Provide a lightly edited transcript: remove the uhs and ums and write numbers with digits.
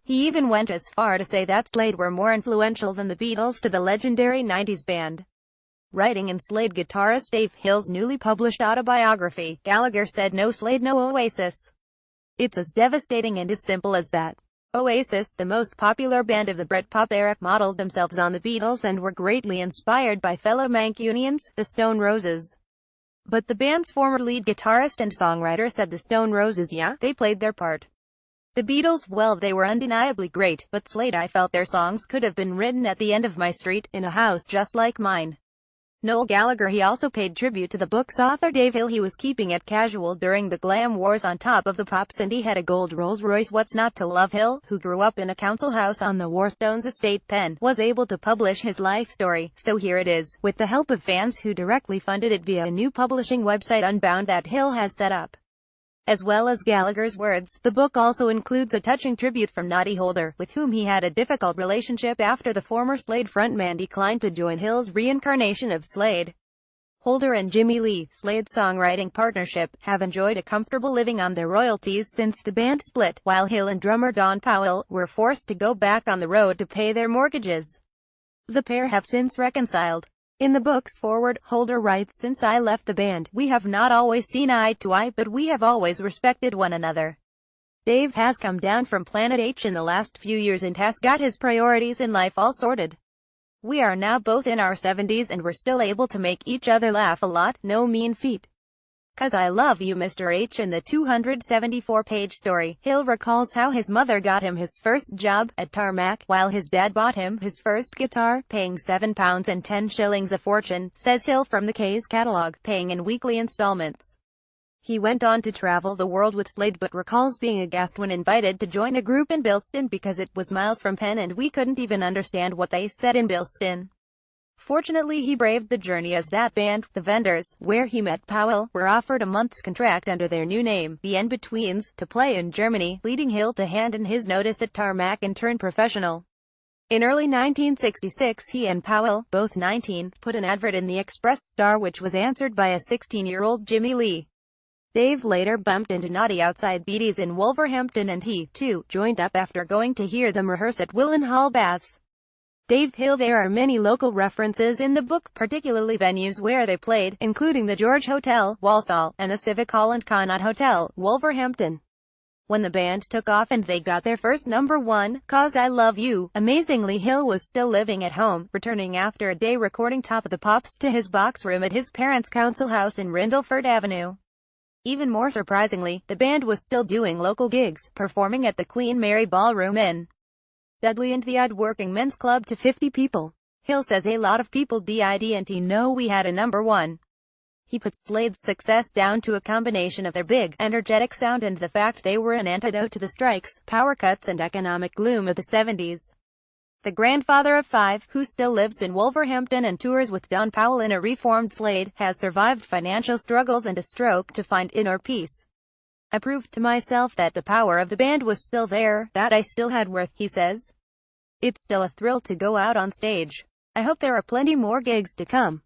He even went as far to say that Slade were more influential than the Beatles to the legendary 90s band. Writing in Slade guitarist Dave Hill's newly published autobiography, Gallagher said, "No Slade, no Oasis. It's as devastating and as simple as that. Oasis, the most popular band of the Britpop era, modeled themselves on the Beatles and were greatly inspired by fellow Mancunians, the Stone Roses." But the band's former lead guitarist and songwriter said the Stone Roses, yeah, they played their part. The Beatles, well, they were undeniably great, but Slade, I felt their songs could have been written at the end of my street, in a house just like mine. Noel Gallagher. He also paid tribute to the book's author Dave Hill. He was keeping it casual during the glam wars on Top of the Pops, and he had a gold Rolls Royce. What's not to love? Hill, who grew up in a council house on the Warstones estate pen, was able to publish his life story, so here it is, with the help of fans who directly funded it via a new publishing website, Unbound, that Hill has set up. As well as Gallagher's words, the book also includes a touching tribute from Noddy Holder, with whom he had a difficult relationship after the former Slade frontman declined to join Hill's reincarnation of Slade. Holder and Jimmy Lee, Slade's songwriting partnership, have enjoyed a comfortable living on their royalties since the band split, while Hill and drummer Don Powell were forced to go back on the road to pay their mortgages. The pair have since reconciled. In the book's foreword, Holder writes, "Since I left the band, we have not always seen eye to eye, but we have always respected one another. Dave has come down from Planet H in the last few years and has got his priorities in life all sorted. We are now both in our 70s and we're still able to make each other laugh a lot, no mean feat. 'Cause I love you, Mr. H." In the 274-page story, Hill recalls how his mother got him his first job, at Tarmac, while his dad bought him his first guitar, paying £7.10 a fortune, says Hill, from the K's catalogue, paying in weekly installments. He went on to travel the world with Slade, but recalls being aghast when invited to join a group in Billston because it was miles from Penn and we couldn't even understand what they said in Billston. Fortunately, he braved the journey, as that band, the Vendors, where he met Powell, were offered a month's contract under their new name, the In-Betweens, to play in Germany, leading Hill to hand in his notice at Tarmac and turn professional. In early 1966, he and Powell, both 19, put an advert in the Express-Star which was answered by a 16-year-old Jimmy Lee. Dave later bumped into Noddy outside Beatties in Wolverhampton and he, too, joined up after going to hear them rehearse at Willenhall Baths. Dave Hill. There are many local references in the book, particularly venues where they played, including the George Hotel, Walsall, and the Civic Hall and Connaught Hotel, Wolverhampton. When the band took off and they got their first number one, "'Cause I Love You," amazingly Hill was still living at home, returning after a day recording Top of the Pops to his box room at his parents' council house in Rindleford Avenue. Even more surprisingly, the band was still doing local gigs, performing at the Queen Mary Ballroom in Dudley and the Odd Working Men's Club to 50 people. Hill says, "A lot of people didn't know we had a number one." He puts Slade's success down to a combination of their big, energetic sound and the fact they were an antidote to the strikes, power cuts and economic gloom of the 70s. The grandfather of 5, who still lives in Wolverhampton and tours with Don Powell in a reformed Slade, has survived financial struggles and a stroke to find inner peace. "I proved to myself that the power of the band was still there, that I still had worth," he says. "It's still a thrill to go out on stage. I hope there are plenty more gigs to come."